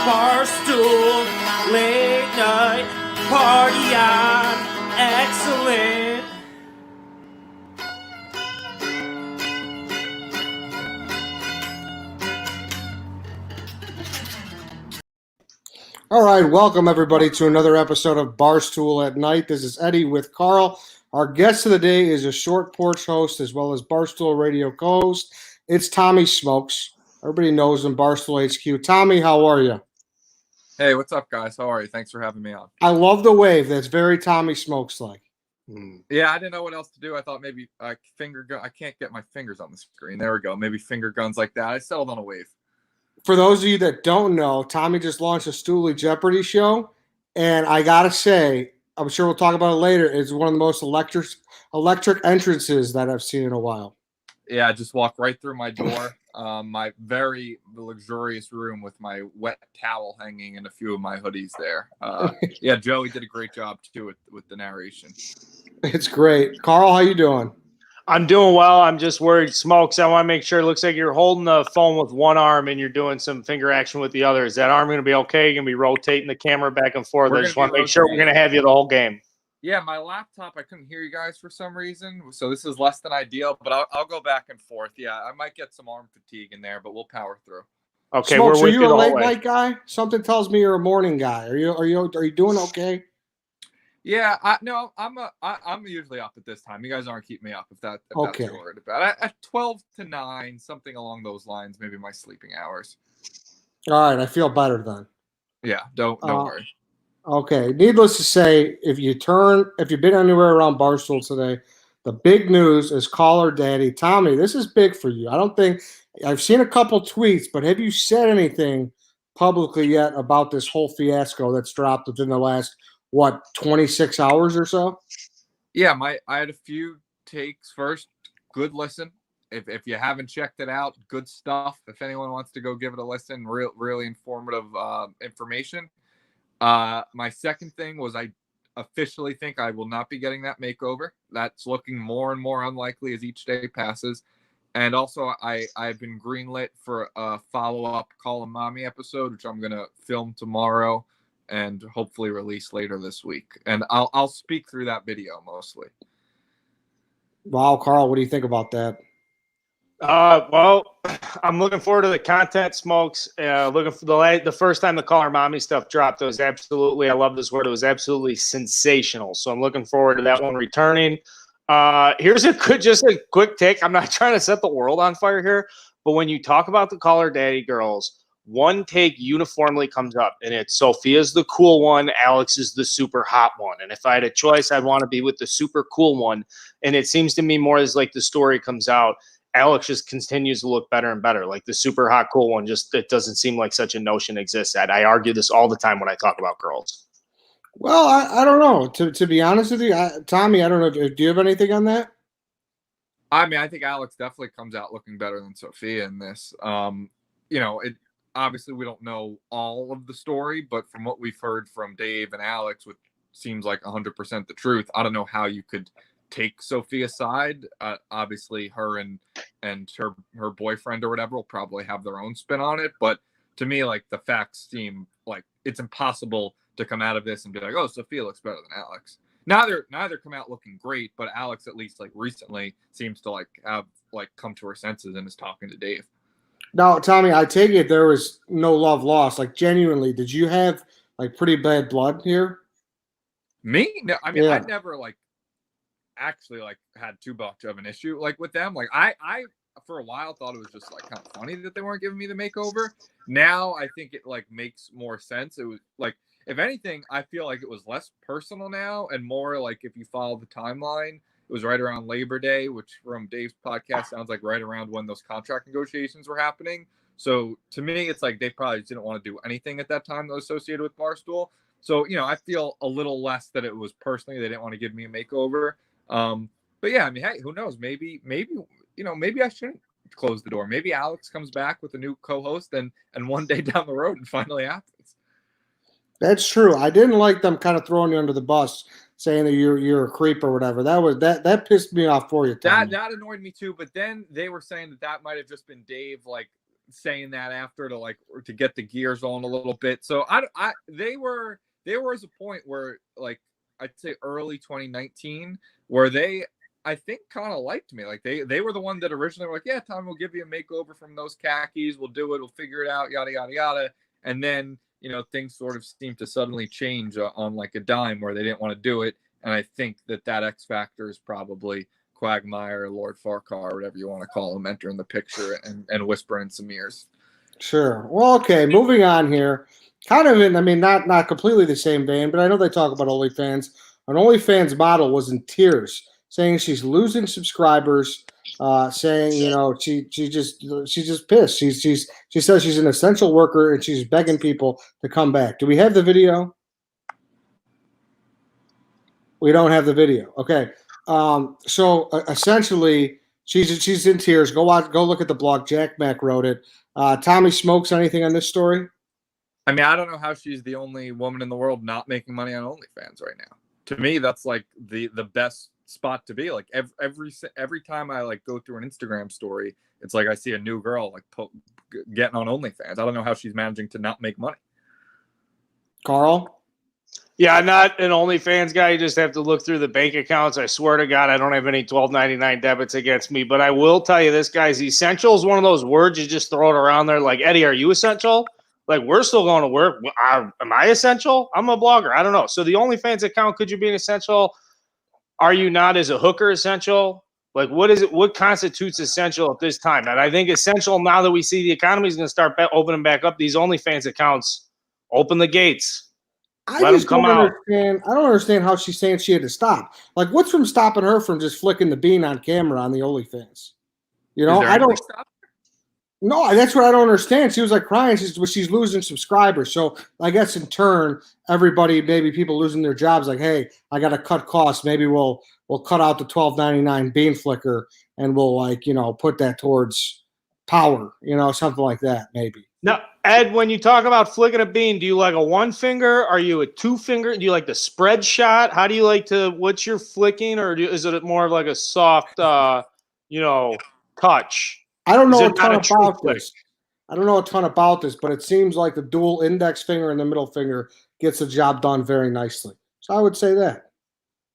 Barstool, late night, party on, excellent. All right, welcome everybody to another episode of Barstool at Night. This is Eddie with Karl. Our guest of the day is a short porch host as well as Barstool radio co-host. It's Tommy Smokes. Everybody knows him, Barstool HQ. Tommy, how are you? Hey, what's up, guys? How are you? Thanks for having me on. I love the wave. That's very Tommy Smokes-like. Yeah, I didn't know what else to do. I thought maybe finger gun. I can't get my fingers on the screen. There we go. Maybe finger guns like that. I settled on a wave. For those of you that don't know, Tommy just launched a Stooley Jeopardy show, and I gotta say, I'm sure we'll talk about it later, it's one of the most electric entrances that I've seen in a while. Yeah, I just walk right through my door, my very luxurious room with my wet towel hanging and a few of my hoodies there. Yeah, Joey did a great job too with the narration. It's great. Karl, how you doing? I'm doing well. I'm just worried, Smokes. I want to make sure it looks like you're holding the phone with one arm and you're doing some finger action with the other. Is that arm going to be okay? You're going to be rotating the camera back and forth. I just want to make sure we're going to have you the whole game. Yeah, my laptop, I couldn't hear you guys for some reason, so this is less than ideal, but I'll go back and forth. Yeah, I might get some arm fatigue in there, but we'll power through. Okay, Smokes, we're with are you you a the late whole way. night guy? Something tells me you're a morning guy. Are you doing okay? Yeah, I'm usually up at this time. You guys aren't keeping me up if that's what you're worried about. At 12 to 9, something along those lines, maybe my sleeping hours. All right, I feel better then. Yeah, don't worry. Okay, needless to say, if you've been anywhere around Barstool today, the big news is Caller Daddy. Tommy, this is big for you. I don't think I've seen a couple tweets, but have you said anything publicly yet about this whole fiasco that's dropped within the last 26 hours or so? Yeah, I had a few takes. First, good listen. If you haven't checked it out, good stuff. If anyone wants to go give it a listen, really informative information. My second thing was I officially think I will not be getting that makeover. That's looking more and more unlikely as each day passes. And also, I've been greenlit for a follow-up Call a Mommy episode, which I'm going to film tomorrow and hopefully release later this week. And I'll speak through that video mostly. Wow, Karl, what do you think about that? Well, I'm looking forward to the content, Smokes. Looking for the first time the Caller Mommy stuff dropped. It was absolutely, I love this word. It was absolutely sensational. So I'm looking forward to that one returning. Here's just a quick take. I'm not trying to set the world on fire here, but when you talk about the Caller Daddy girls, one take uniformly comes up, and it's Sophia's the cool one, Alex is the super hot one. And if I had a choice, I'd want to be with the super cool one. And it seems to me more as like the story comes out, Alex just continues to look better and better. Like the super hot cool one, it doesn't seem like such a notion exists. I argue this all the time when I talk about girls. Well, I don't know. To be honest with you, Tommy, I don't know. Do you have anything on that? I mean, I think Alex definitely comes out looking better than Sophia in this. Obviously, we don't know all of the story, but from what we've heard from Dave and Alex, which seems like 100% the truth, I don't know how you could take Sophia's side. Obviously, her and her boyfriend or whatever will probably have their own spin on it. But to me, like, the facts seem like it's impossible to come out of this and be like, oh, Sophia looks better than Alex. Neither come out looking great, but Alex, at least like recently, seems to have come to her senses and is talking to Dave. Now, Tommy, I take it there was no love lost. Like, genuinely, did you have pretty bad blood here? Me? No, I mean, yeah. I never actually had too much of an issue with them. I for a while thought it was just kind of funny that they weren't giving me the makeover. Now I think it makes more sense. It was if anything, I feel like it was less personal now and more if you follow the timeline, it was right around Labor Day, which from Dave's podcast sounds like right around when those contract negotiations were happening. So to me, it's they probably didn't want to do anything at that time that was associated with Barstool. So, I feel a little less that it was personally they didn't want to give me a makeover. But yeah, I mean, hey, who knows? Maybe I shouldn't close the door. Maybe Alex comes back with a new co-host and one day down the road it finally happens. That's true. I didn't like them kind of throwing you under the bus, saying that you're a creep or whatever. That pissed me off for you, Tommy. That annoyed me too. But then they were saying that might have just been Dave saying that after to get the gears on a little bit. So they were as a point where like I'd say early 2019 where they I think kind of liked me. Like they were the one that originally were like, yeah, Tom, we'll give you a makeover from those khakis. We'll do it. We'll figure it out. Yada, yada, yada. And then, things sort of seemed to suddenly change on like a dime where they didn't want to do it. And I think that X factor is probably Quagmire, Lord Farquhar, whatever you want to call him, entering the picture and whisper in some ears. Sure. Well, okay. Moving on here. Kind of not completely the same vein, but I know they talk about OnlyFans. An OnlyFans model was in tears, saying she's losing subscribers. Saying she's just pissed. She says she's an essential worker and she's begging people to come back. Do we have the video? We don't have the video. Okay. So essentially, she's in tears. Go look at the blog. Jack Mack wrote it. Tommy Smokes, anything on this story? I mean, I don't know how she's the only woman in the world not making money on OnlyFans right now. To me, that's like the best spot to be. Like every time I like go through an Instagram story, it's like I see a new girl like getting on OnlyFans. I don't know how she's managing to not make money. Karl? Yeah, I'm not an OnlyFans guy. You just have to look through the bank accounts. I swear to God, I don't have any $12.99 debits against me. But I will tell you this, guys, essential is one of those words you just throw it around there. Like, Eddie, are you essential? Like, we're still going to work. Am I essential? I'm a blogger. I don't know. So the OnlyFans account, could you be an essential? Are you not as a hooker essential? Like, what is it? What constitutes essential at this time? And I think essential, now that we see the economy is going to start opening back up, these OnlyFans accounts, open the gates. I don't understand how she's saying she had to stop. Like, what's from stopping her from just flicking the bean on camera on the OnlyFans? I don't. No, that's what I don't understand. She was like crying. She's losing subscribers. So I guess in turn, maybe people losing their jobs, like, hey, I got to cut costs. Maybe we'll cut out the $12.99 bean flicker and we'll put that towards power, something like that, maybe. Now, Ed, when you talk about flicking a bean, do you like a one finger? Are you a two finger? Do you like the spread shot? How do you like to? What's your flicking, or is it more of like a soft, touch? I don't know a ton about this. I don't know a ton about this, but it seems like the dual index finger and the middle finger gets the job done very nicely. So I would say that.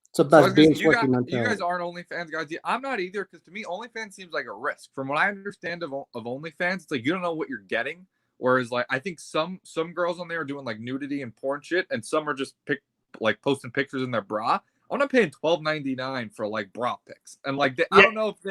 It's the best bean flicking mentality. You guys aren't OnlyFans guys. I'm not either, because to me, OnlyFans seems like a risk. From what I understand of OnlyFans, it's like you don't know what you're getting. Whereas, like, I think some girls on there are doing like nudity and porn shit, and some are just posting pictures in their bra. I'm not paying $12.99 for like bra pics, and like I don't know if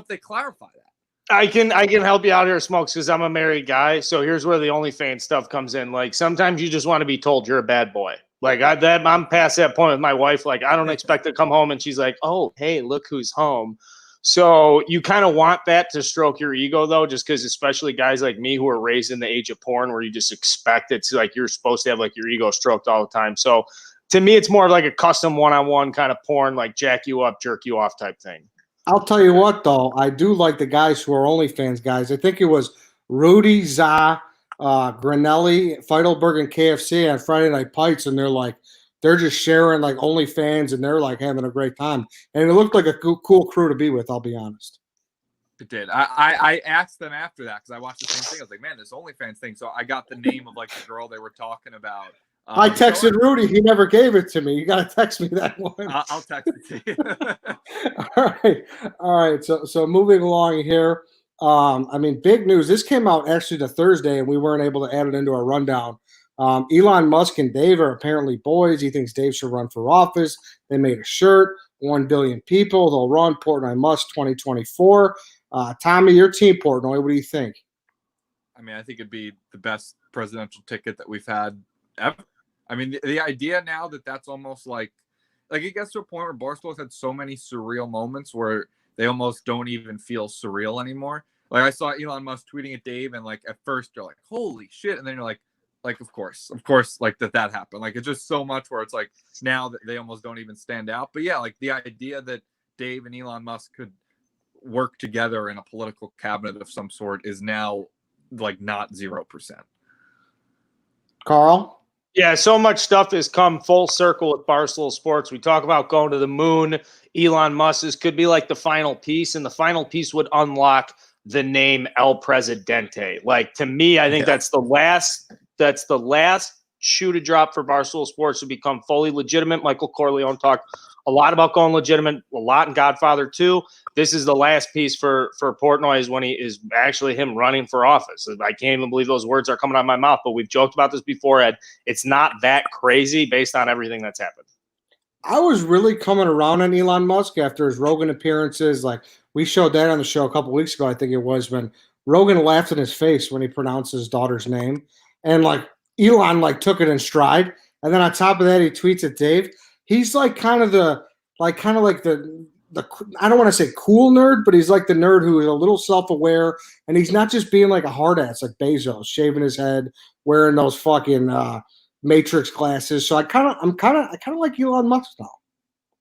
they clarify that. I can help you out here, Smokes, because I'm a married guy. So here's where the OnlyFans stuff comes in. Like, sometimes you just want to be told you're a bad boy. Like, I'm past that point with my wife. Like, I don't expect to come home and she's like, oh, hey, look who's home. So you kind of want that to stroke your ego, though, just because especially guys like me who are raised in the age of porn where you just expect it to, like, you're supposed to have like your ego stroked all the time. So to me, it's more like a custom one-on-one kind of porn, like jack you up, jerk you off type thing. I'll tell you what, though, I do like the guys who are OnlyFans guys. I think it was Rudy, Granelli, Feidelberg, and KFC on Friday Night Pites, and they're just sharing like OnlyFans, and they're like having a great time. And it looked like a cool crew to be with, I'll be honest. It did. I asked them after that because I watched the same thing. I was like, man, this OnlyFans thing. So I got the name of like the girl they were talking about. I texted Rudy. He never gave it to me. You got to text me that one. I'll text it to you. All right. So moving along here. Big news. This came out actually the Thursday, and we weren't able to add it into our rundown. Elon Musk and Dave are apparently boys. He thinks Dave should run for office. They made a shirt. 1 billion people. They'll run Portnoy Musk 2024. Tommy, your team, Portnoy. What do you think? I mean, I think it'd be the best presidential ticket that we've had ever. I mean, the idea now that that's almost like it gets to a point where Barstool's had so many surreal moments where they almost don't even feel surreal anymore. Like, I saw Elon Musk tweeting at Dave, and like at first you're like, holy shit, and then you're like of course, like that happened. Like, it's just so much where it's like now that they almost don't even stand out. But yeah, like the idea that Dave and Elon Musk could work together in a political cabinet of some sort is now like not 0%. Karl? Yeah, so much stuff has come full circle with Barstool Sports. We talk about going to the moon. Elon Musk could be like the final piece, and the final piece would unlock the name El Presidente. Like, to me, I think that's the last shoe to drop for Barstool Sports to become fully legitimate. Michael Corleone talked a lot about going legitimate, a lot in Godfather 2. This is the last piece for Portnoy is when he is actually him running for office. I can't even believe those words are coming out of my mouth, but we've joked about this before, Ed. It's not that crazy based on everything that's happened. I was really coming around on Elon Musk after his Rogan appearances. Like, we showed that on the show a couple weeks ago, I think it was, when Rogan laughed in his face when he pronounced his daughter's name. And, like, Elon, like, took it in stride. And then on top of that, he tweets at Dave. He's, like, kind of the I don't want to say cool nerd, but he's like the nerd who is a little self-aware. And he's not just being like a hard ass like Bezos, shaving his head, wearing those fucking Matrix glasses. So I kind of like Elon Musk now.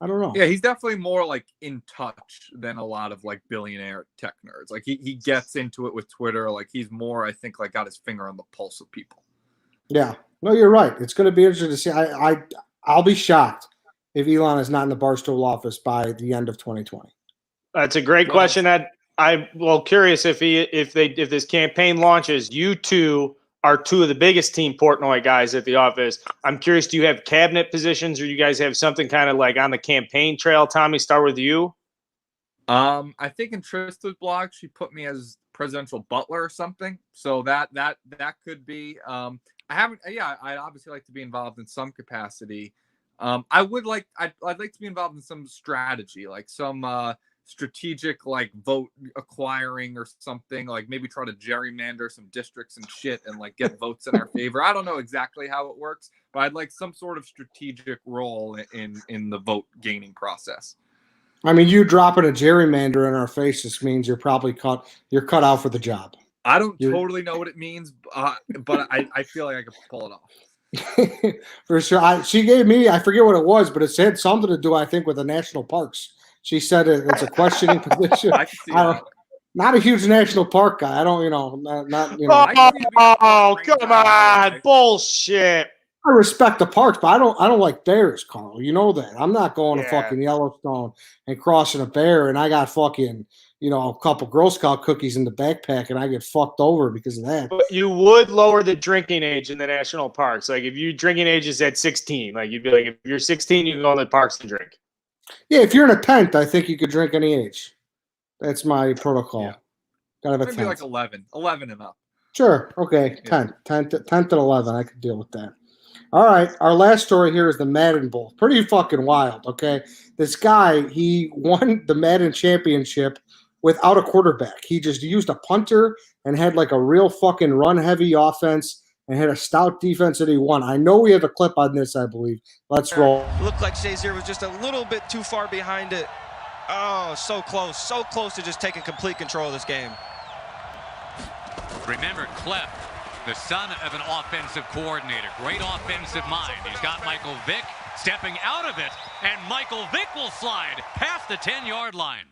I don't know. Yeah, he's definitely more like in touch than a lot of like billionaire tech nerds. Like he gets into it with Twitter. Like he's more, I think, like got his finger on the pulse of people. Yeah, no, you're right. It's going to be interesting to see. I'll be shocked if Elon is not in the Barstool office by the end of 2020. That's a great question. I'm curious if this campaign launches, you two are two of the biggest Team Portnoy guys at the office. I'm curious, do you have cabinet positions or you guys have something kind of like on the campaign trail? Tommy, start with you. I think in Trista's blog, she put me as presidential butler or something. So that could be. I'd obviously like to be involved in some capacity. I'd like to be involved in some strategy, like some strategic like vote acquiring or something, like maybe try to gerrymander some districts and shit and like get votes in our favor. I don't know exactly how it works, but I'd like some sort of strategic role in the vote gaining process. I mean, you dropping a gerrymander in our faces means you're probably cut out for the job. I don't totally know what it means, but I feel like I could pull it off. For sure. She gave me, I forget what it was, but it said something to do, I think, with the national parks. She said it's a questioning position. I can see that. Not a huge national park guy. I don't, not. Oh, come on. Bullshit. I respect the parks, but I don't like bears, Karl. You know that. I'm not going to fucking Yellowstone and crossing a bear, and I got fucking, a couple Girl Scout cookies in the backpack, and I get fucked over because of that. But you would lower the drinking age in the national parks. Like, if your drinking age is at 16, like, you'd be like, if you're 16, you can go in the parks and drink. Yeah, if you're in a tent, I think you could drink any age. That's my protocol. Yeah. Gotta have a maybe tent. like 11 and up. Sure. Okay. 10 and 11. I could deal with that. All right. Our last story here is the Madden Bowl. Pretty fucking wild. Okay. This guy, he won the Madden championship without a quarterback. He just used a punter and had like a real fucking run heavy offense and had a stout defense that he won. I know we have a clip on this, I believe. Let's roll. Looked like Shazier was just a little bit too far behind it. Oh, so close to just taking complete control of this game. Remember, Clef, the son of an offensive coordinator. Great offensive mind. He's got Michael Vick stepping out of it, and Michael Vick will slide past the 10-yard line.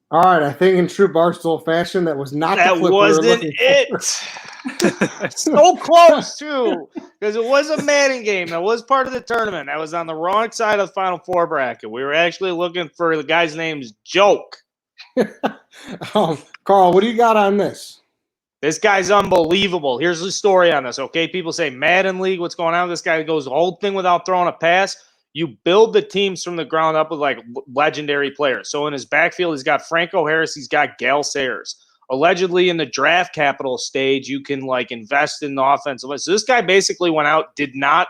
All right, I think in true Barstool fashion, that was not that the clip wasn't we were it. So close too, because it was a Madden game. That was part of the tournament. That was on the wrong side of the Final Four bracket. We were actually looking for the guy's name's Joke. Karl, what do you got on this? This guy's unbelievable. Here's the story on this, okay? People say Madden League, what's going on? This guy goes the whole thing without throwing a pass. You build the teams from the ground up with, like, legendary players. So in his backfield, he's got Franco Harris. He's got Gale Sayers. Allegedly, in the draft capital stage, you can, like, invest in the offensive line. So this guy basically went out, did not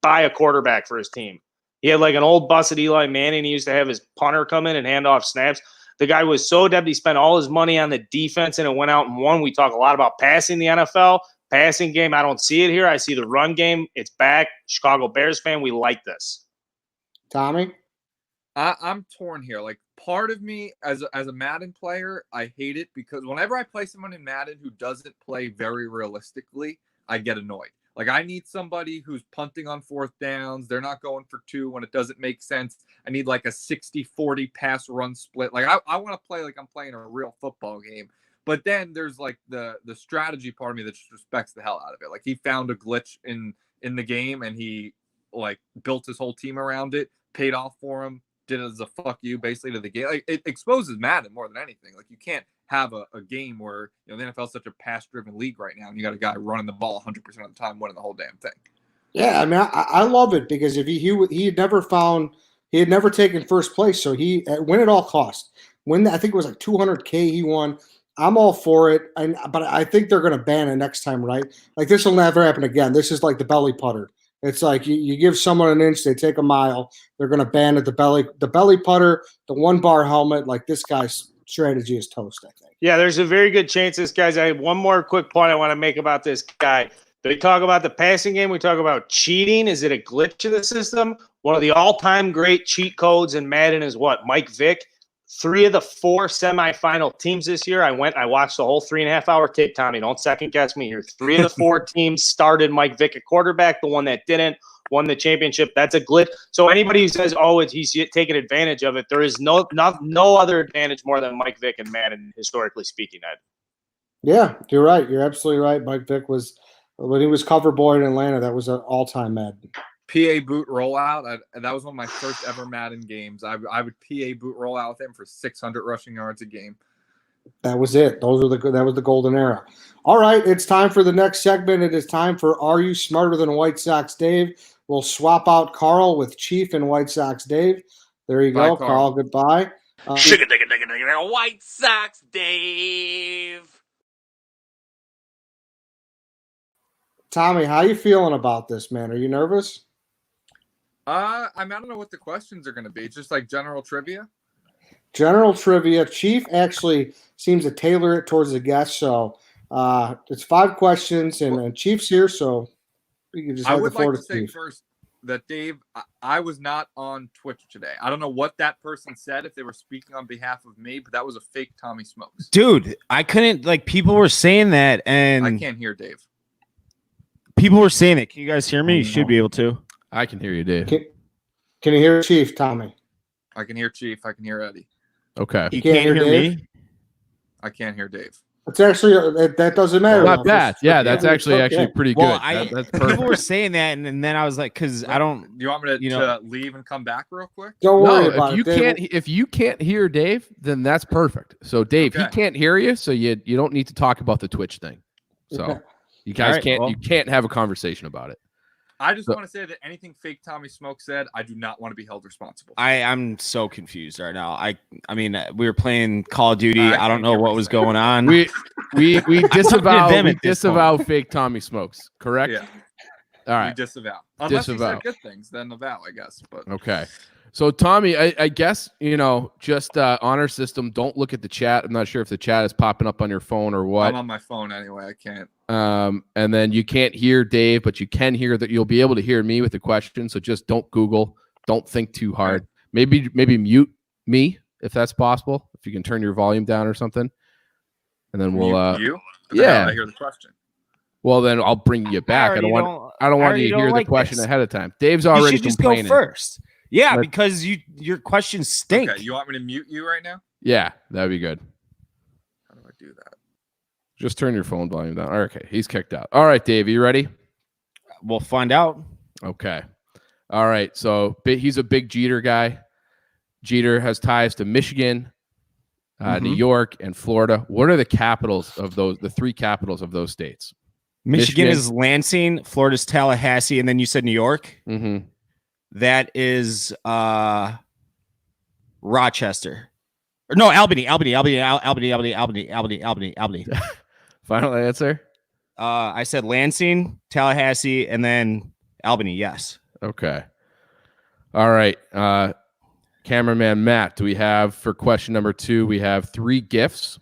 buy a quarterback for his team. He had, like, an old busted Eli Manning. He used to have his punter come in and hand off snaps. The guy was so adept. He spent all his money on the defense, and it went out and won. We talk a lot about passing the NFL. Passing game, I don't see it here. I see the run game. It's back. Chicago Bears fan, we like this. Tommy? I'm torn here. Like, part of me, as a Madden player, I hate it because whenever I play someone in Madden who doesn't play very realistically, I get annoyed. Like, I need somebody who's punting on fourth downs. They're not going for two when it doesn't make sense. I need like a 60-40 pass run split. Like, I want to play like I'm playing a real football game. But then there's like the strategy part of me that just respects the hell out of it. Like, he found a glitch in the game and he like built his whole team around it, paid off for him. did it as a fuck you basically to the game. Like, it exposes Madden more than anything. Like, you can't have a game where, the NFL is such a pass-driven league right now, and you got a guy running the ball 100% of the time, winning the whole damn thing. Yeah, I mean, I love it because if he had never taken first place, so he win at all costs. I think it was like 200K he won. I'm all for it, but I think they're going to ban it next time, right? Like, this will never happen again. This is like the belly putter. It's like you give someone an inch, they take a mile. They're going to ban it. The belly putter, the 1-bar helmet. Like, this guy's strategy is toast, I think. Yeah, there's a very good chance this guy's. I have one more quick point I want to make about this guy. They talk about the passing game. We talk about cheating. Is it a glitch in the system? One of the all-time great cheat codes in Madden is what? Mike Vick. 3 of the 4 semifinal teams this year. I watched the whole 3.5-hour tape, Tommy. Don't second guess me here. 3 of the 4 teams started Mike Vick at quarterback. The one that didn't won the championship. That's a glitch. So anybody who says, he's taking advantage of it, there is no other advantage more than Mike Vick and Madden, historically speaking, Ed. Yeah, you're right. You're absolutely right. Mike Vick was, when he was cover boy in Atlanta, that was an all-time Madden. PA boot rollout. That was one of my first ever Madden games. I would PA boot rollout with him for 600 rushing yards a game. That was it. That was the golden era. All right, it's time for the next segment. It is time for Are You Smarter Than White Sox Dave? We'll swap out Karl with Chief and White Sox Dave. There you go, Karl. Goodbye. White Sox Dave. Tommy, how you feeling about this, man? Are you nervous? I don't know what the questions are going to be. Just like general trivia. General trivia. Chief actually seems to tailor it towards the guest, so it's 5 questions, and Chief's here, so you can just. I would like to say first that Dave, I was not on Twitch today. I don't know what that person said if they were speaking on behalf of me, but that was a fake Tommy Smokes. Dude, I couldn't. Like, people were saying that, and I can't hear Dave. People were saying it. Can you guys hear me? You should be able to. I can hear you, Dave. Can you hear Chief, Tommy? I can hear Chief. I can hear Eddie. Okay. You can't hear Dave? me? I can't hear Dave. It's actually that doesn't matter. Not bad. Yeah, that's actually pretty good. Well, That's perfect. people were saying that, and then I was like, because I don't. Do you want me to leave and come back real quick? Don't worry about it. If you can't hear Dave, then that's perfect. So Dave, he can't hear you, so you don't need to talk about the Twitch thing. So you guys you can't have a conversation about it. I just want to say that anything fake Tommy Smoke said, I do not want to be held responsible. I'm so confused right now. I mean, we were playing Call of Duty. I don't know what was going on. We disavow fake Tommy Smokes, correct? Yeah. All right. We disavow. Unless he said good things, then avow, I guess. But okay. So Tommy, I guess, just honor system. Don't look at the chat. I'm not sure if the chat is popping up on your phone or what. I'm on my phone anyway. I can't. And then you can't hear Dave, but you can hear that. You'll be able to hear me with the question. So just don't Google. Don't think too hard. Maybe mute me if that's possible. If you can turn your volume down or something, and then we'll. You? Yeah. I hear the question. Well, then I'll bring you back. I don't want you to hear the question ahead of time. Dave's already you should just complaining. go first. Yeah, because your questions stink. Okay, you want me to mute you right now? Yeah, that'd be good. How do I do that? Just turn your phone volume down. Okay, he's kicked out. All right, Dave, you ready? We'll find out. Okay. All right, so he's a big Jeter guy. Jeter has ties to Michigan, New York, and Florida. What are the capitals of those? The 3 capitals of those states? Michigan is Lansing, Florida's Tallahassee, and then you said New York? Mm-hmm. That is Rochester. Or no, Albany. Final answer? I said Lansing, Tallahassee, and then Albany, yes. Okay. All right. Cameraman Matt, do we have, for question number 2, we have 3 gifts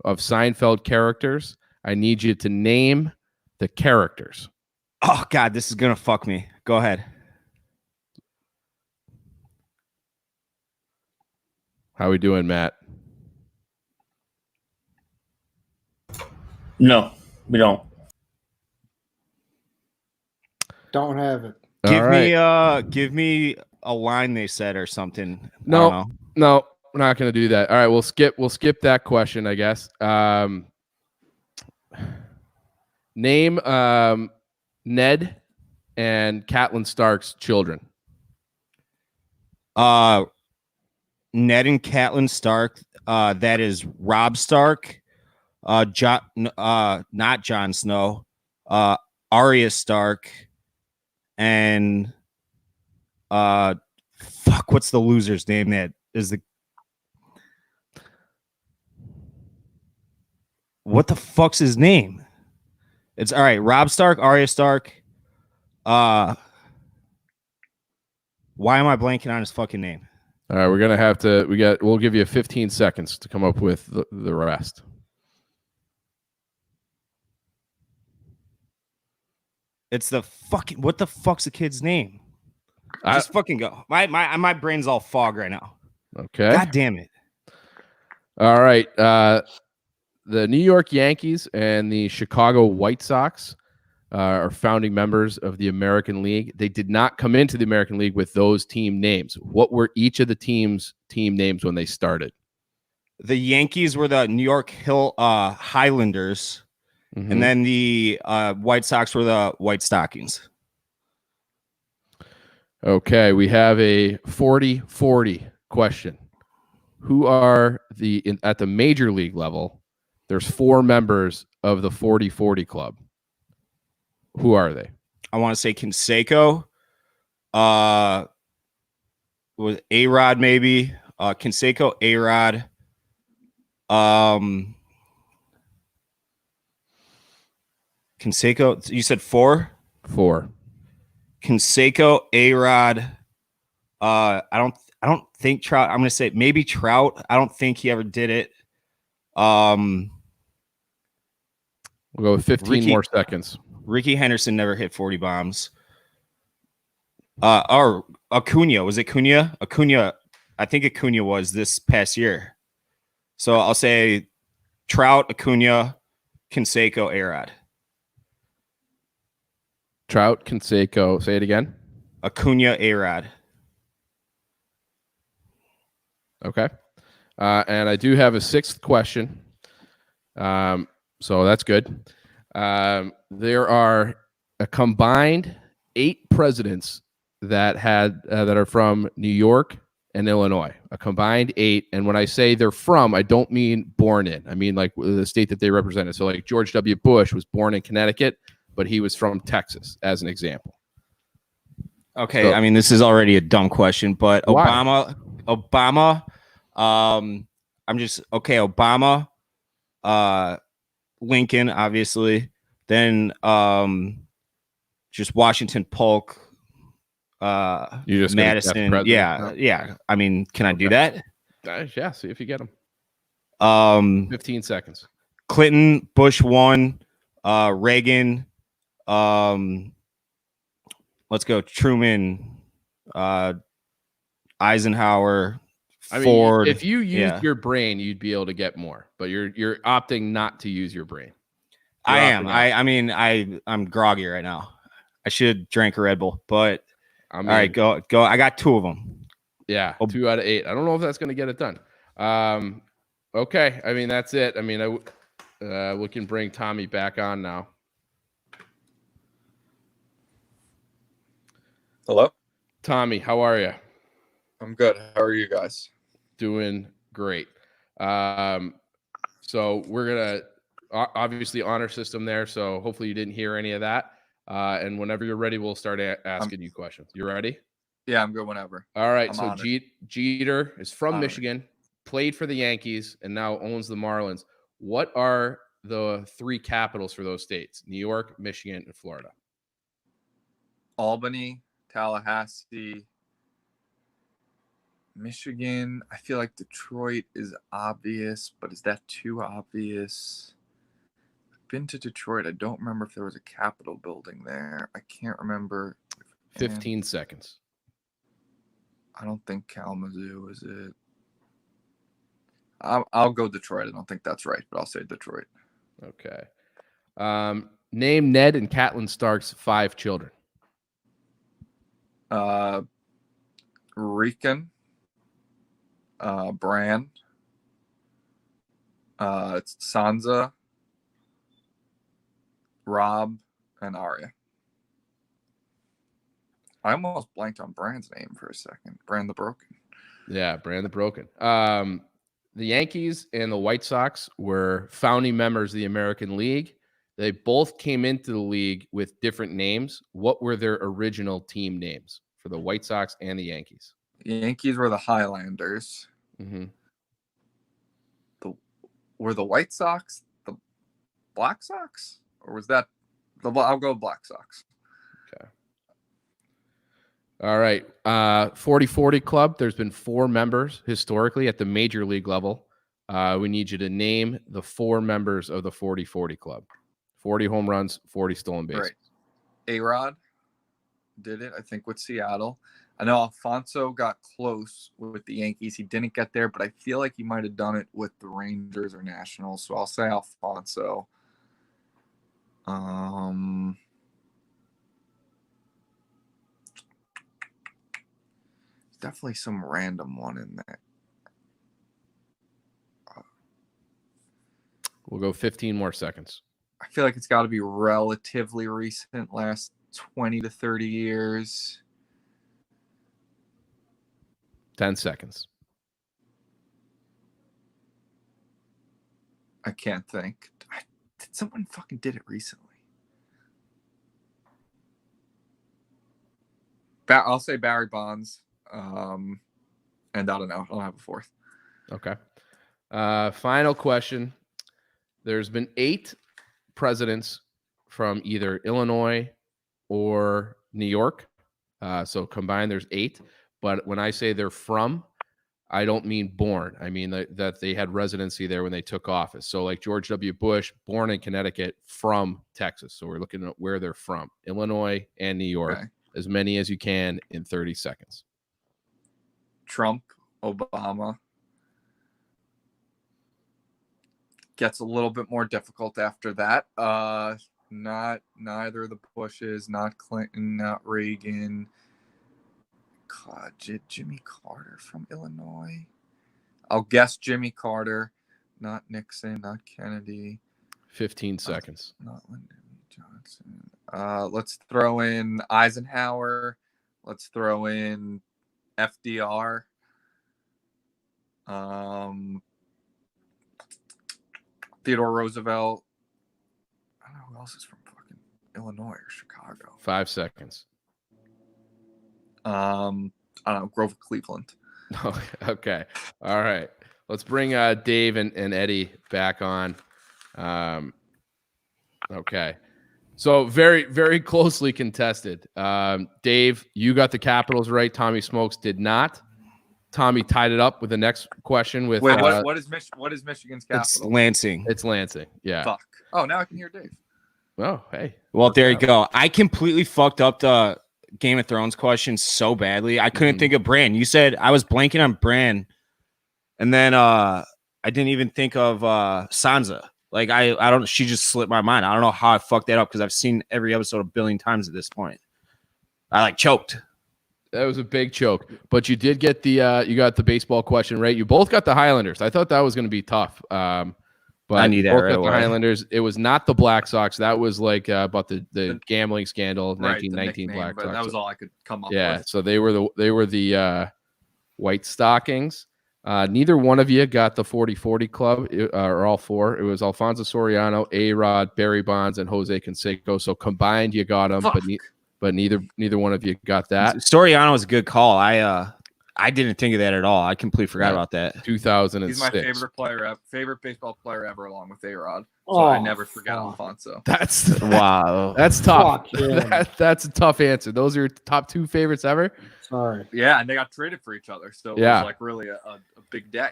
of Seinfeld characters. I need you to name the characters. Oh, God, this is going to fuck me. Go ahead. How we doing, Matt? No, we don't. Don't have it. Give me a line they said or something. No, we're not going to do that. All right, we'll skip that question, I guess. Name Ned and Catelyn Stark's children. Ned and Catelyn Stark. That is Robb Stark. Not Jon Snow. Arya Stark. And fuck, what's the loser's name that is the what the fuck's his name? It's all right. Robb Stark, Arya Stark. Why am I blanking on his fucking name? All right, we're gonna have to. We'll give you 15 seconds to come up with the rest. It's the fucking what the fuck's the kid's name? Just fucking go. My brain's all fog right now. Okay. God damn it. All right. The New York Yankees and the Chicago White Sox are founding members of the American League. They did not come into the American League with those team names. What were each of the teams' team names when they started? The Yankees were the New York Highlanders, and then the White Sox were the White Stockings. Okay, we have a 40-40 question. Who are at the major league level? There's 4 members of the 40-40 club. Who are they? I want to say Canseco. With A-Rod maybe. Canseco, A-Rod. Canseco, you said 4? 4. Canseco, A-Rod. I don't think Trout. I'm gonna say maybe Trout. I don't think he ever did it. We'll go with 15 more seconds. Ricky Henderson never hit 40 bombs. Or Acuna. Was it Acuna? Acuna. I think Acuna was this past year. So I'll say Trout, Acuna, Canseco, A-Rod. Trout, Canseco. Say it again. Acuna, A-Rod. Okay. And I do have a 6th question. So that's good. There are a combined 8 presidents that are from New York and Illinois. A combined 8. And when I say they're from, I don't mean born in. I mean like the state that they represented. So like George W. Bush was born in Connecticut, but he was from Texas, as an example. Okay, So, I mean this is already a dumb question, but why? Obama. Obama. Lincoln, obviously. Then just Washington Polk. You just Madison. Yeah. I mean, can I do that? Yeah, see if you get them. 15 seconds. Clinton, Bush 1, Reagan. Let's go. Truman, Eisenhower, Ford. If you used your brain, you'd be able to get more, but you're opting not to use your brain. I'm groggy right now. I should have drank a Red Bull, but all right, go. I got 2 of them. Yeah, 2 out of 8. I don't know if that's going to get it done. Okay, I mean that's it. I mean, we can bring Tommy back on now. Hello, Tommy. How are you? I'm good. How are you guys? Doing great. So we're gonna obviously honor system there. So hopefully you didn't hear any of that. And whenever you're ready, we'll start asking you questions. You ready? Yeah, I'm good whenever. All right. So Jeter is from Michigan, played for the Yankees, and now owns the Marlins. What are the 3 capitals for those states? New York, Michigan, and Florida. Albany, Tallahassee, Michigan. I feel like Detroit is obvious, but is that too obvious? I've been to Detroit. I don't remember if there was a Capitol building there. I can't remember. 15 seconds. I don't think Kalamazoo is it. I'll go Detroit. I don't think that's right, but I'll say Detroit. Okay. Name Ned and Catelyn Stark's 5 children. Rican, Bran, Sansa, Rob, and Arya. I almost blanked on Bran's name for a second. Bran the Broken. Yeah, Brandon Broken. The Yankees and the White Sox were founding members of the American League. They both came into the league with different names. What were their original team names for the White Sox and the Yankees? The Yankees were the Highlanders. Mm-hmm. Were the White Sox the Black Sox? Or was that I'll go Black Sox. Okay. All right. 40-40 Club. There's been 4 members historically at the major league level. We need you to name the 4 members of the 40-40 Club. 40 home runs, 40 stolen bases. Right. A-Rod did it, I think, with Seattle. I know Alfonso got close with the Yankees. He didn't get there, but I feel like he might have done it with the Rangers or Nationals. So I'll say Alfonso. Definitely some random one in there. We'll go 15 more seconds. I feel like it's got to be relatively recent, last 20 to 30 years. 10 seconds. I can't think. Did someone fucking did it recently? I'll say Barry Bonds. And I don't know. I don't have a fourth. Okay. Final question. There's been 8 presidents from either Illinois or New York. So combined, there's 8. But when I say they're from, I don't mean born. I mean that they had residency there when they took office. So like George W. Bush, born in Connecticut, from Texas. So we're looking at where they're from, Illinois and New York. Okay. As many as you can in 30 seconds. Trump, Obama. Gets a little bit more difficult after that. Not neither of the Bushes, not Clinton, not Reagan. God, Jimmy Carter from Illinois. I'll guess Jimmy Carter, not Nixon, not Kennedy. 15 seconds. Not Lyndon Johnson. Let's throw in Eisenhower. Let's throw in FDR. Theodore Roosevelt. I don't know who else is from fucking Illinois or Chicago. 5 seconds. I don't know, Grover Cleveland. Okay. All right. Let's bring Dave and Eddie back on. Okay. So very, very closely contested. Dave, you got the Capitals right. Tommy Smokes did not. Tommy tied it up with the next question with Wait, what is Michigan's capital? It's Lansing. It's Lansing. Yeah. Fuck. Oh, now I can hear Dave. Oh, hey. Well, there you go. I completely fucked up the Game of Thrones question so badly. I couldn't think of Bran. You said I was blanking on Bran, and then I didn't even think of Sansa. Like I don't. She just slipped my mind. I don't know how I fucked that up because I've seen every episode a billion times at this point. I like choked. That was a big choke, but you did get the you got the baseball question right. You both got the Highlanders. I thought that was going to be tough. But I knew that right away. The Highlanders. It was not the Black Sox. That was like about the gambling scandal of 1919 Black Sox. That was all I could come up with. Yeah, so they were the White Stockings. Neither one of you got the 40-40 club, or all 4. It was Alfonso Soriano, A-Rod, Barry Bonds, and Jose Canseco. So combined, you got them, but neither one of you got that. Soriano was a good call. I didn't think of that at all. I completely forgot about that. 2006. He's my favorite baseball player ever, along with A-Rod. So I never forget Alfonso. That's wow. That's tough. That's a tough answer. Those are your top 2 favorites ever. Sorry. Yeah, and they got traded for each other, so it was like really a big day.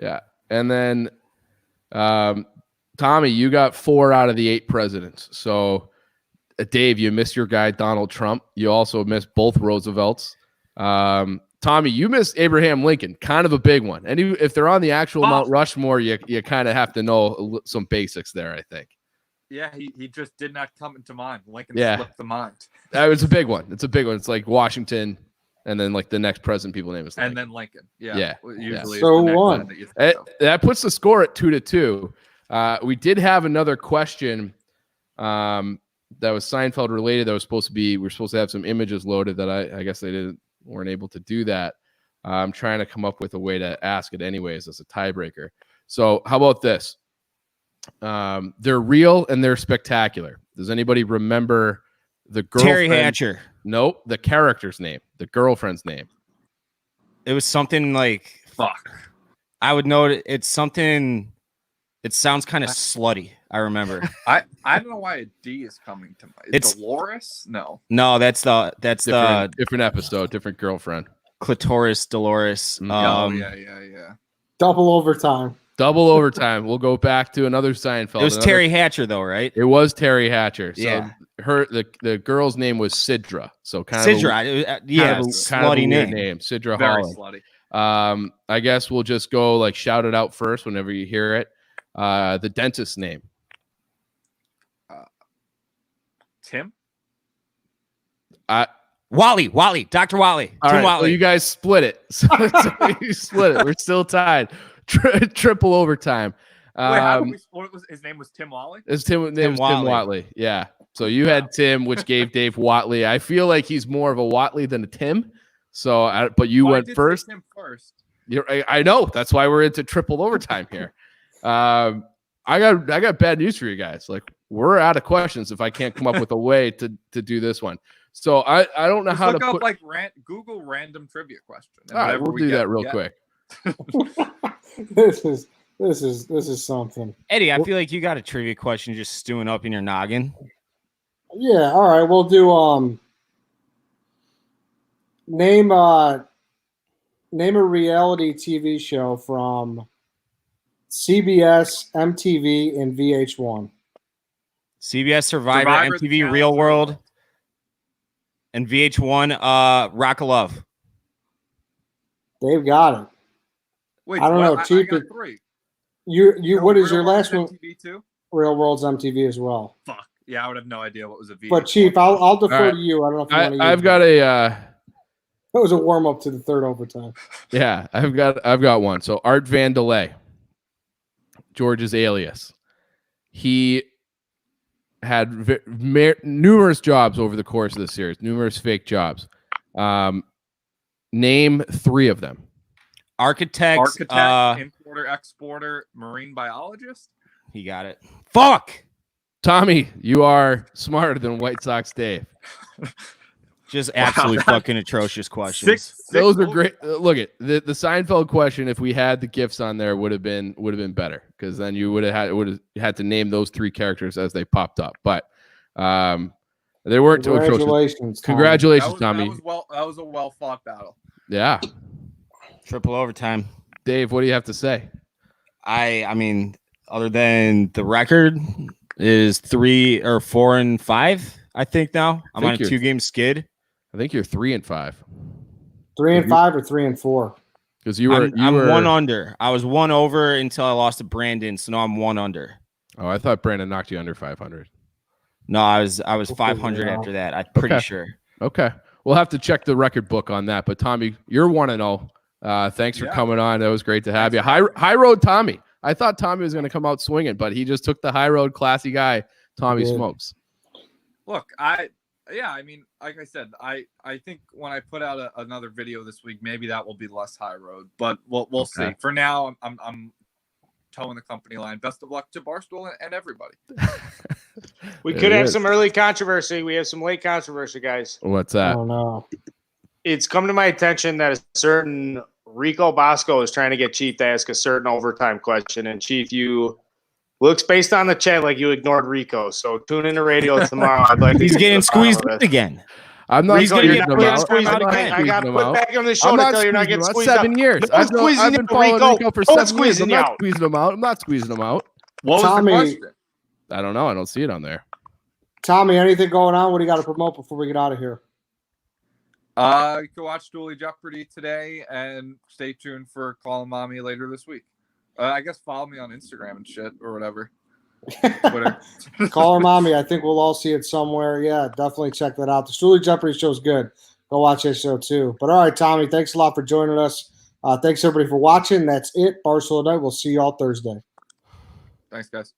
Yeah, and then Tommy, you got 4 out of the 8 presidents. So Dave, you missed your guy Donald Trump. You also missed both Roosevelts. Tommy, you missed Abraham Lincoln, kind of a big one. And if they're on the actual Mount Rushmore, you kind of have to know some basics there, I think. Yeah, he just did not come into mind. Lincoln slipped the mind. It's a big one. It's a big one. It's like Washington, and then like the next president people name is Lincoln. And then Lincoln. Yeah. Usually So one. That puts the score at 2-2. We did have another question that was Seinfeld related. That was supposed to be. We're supposed to have some images loaded that I guess they weren't able to do that. I'm trying to come up with a way to ask it anyways as a tiebreaker. So how about this? They're real and they're spectacular. Does anybody remember the girlfriend? Terry Hatcher. Nope, the character's name, the girlfriend's name. It was something like Fuck. I would know it. It's something. It sounds kind of slutty. I remember. I don't know why a D is coming to mind. It's Dolores? No. No, that's the different episode, different girlfriend. Clitoris Dolores. Yeah. Double overtime. Double overtime. We'll go back to another Seinfeld. It was Terry Hatcher, though, right? It was Terry Hatcher. So yeah. The girl's name was Sidra. So kind Sidra. of slutty name. Sidra Very Holland. slutty. I guess we'll just go like shout it out first whenever you hear it. The dentist's name. Tim. Wally, Dr. Wally. All Tim right, Wally. so you guys split it. So you split it. We're still tied. Triple overtime. Wait, what was his name? Was Tim Wally? His name was Tim Watley. Yeah. So you had Tim, which gave Dave Watley. I feel like he's more of a Watley than a Tim. So, but you went first. Tim first. I know. That's why we're into triple overtime here. I got bad news for you guys. Like we're out of questions if I can't come up with a way to do this one. So I don't know how to look up Google random trivia question. All right, we'll do that real quick. This is something. Eddie, I feel like you got a trivia question just stewing up in your noggin. Yeah, all right. We'll do name a reality TV show from CBS, MTV, and VH1. CBS Survivor, MTV Real World, and VH1 Rock of Love. They've got it. Wait, I don't know. I Chief, three. What is your last one? MTV too? Real World's MTV as well. Fuck. Yeah, I would have no idea what was a VH1. But Chief, I'll defer to you. I don't know if you want to. I've got a. That was a warm up to the third overtime. Yeah, I've got one. So Art Vandelay, George's alias. He had numerous jobs over the course of the series, numerous fake jobs. Name three of them. Architect, importer, exporter, marine biologist. He got it. Fuck. Tommy, you are smarter than White Sox Dave. Just absolutely fucking atrocious questions. Those are great. Look at the Seinfeld question. If we had the gifts on there, would have been better because then you would have had to name those three characters as they popped up. But they weren't too atrocious. Congratulations, Tommy. That was a well fought battle. Yeah. Triple overtime. Dave, what do you have to say? I mean, other than the record is 3 or 4 and 5, I think now. I'm on a 2-game skid. I think you're 3 and 5. 3 and 5 or 3 and 4? Because you were one under. I was one over until I lost to Brandon, so now I'm one under. Oh, I thought Brandon knocked you under 500. No, I was 500 after that. I'm pretty sure. Okay. We'll have to check the record book on that. But Tommy, you're 1-0. Thanks for coming on. That was great to have you. High road Tommy. I thought Tommy was going to come out swinging, but he just took the high road classy guy. Tommy Smokes. Look, I mean, like I said, I think when I put out another video this week, maybe that will be less high road, but we'll see. For now, I'm towing the company line. Best of luck to Barstool and everybody. We could have some early controversy. We have some late controversy, guys. What's that? Oh no! It's come to my attention that a certain Rico Bosco is trying to get Chief to ask a certain overtime question, and Chief, you looks based on the chat like you ignored Rico. So tune in to radio tomorrow. I'd like He's getting squeezed again. I'm not squeezing him out. I got put back on the show to tell you not getting squeezed 7 years. No, I've been following Rico for 7 years. I'm not squeezing him out. I'm not squeezing him out. What was the question? I don't know. I don't see it on there. Tommy, anything going on? What do you got to promote before we get out of here? You can watch Dually Jeopardy today and stay tuned for Call Mommy later this week. I guess follow me on Instagram and shit or whatever. Twitter. Call her mommy. I think we'll all see it somewhere. Yeah, definitely check that out. The Dually Jeopardy show is good. Go watch that show too. But all right, Tommy, thanks a lot for joining us. Thanks everybody for watching. That's it. Barstool Night. We'll see you all Thursday. Thanks, guys.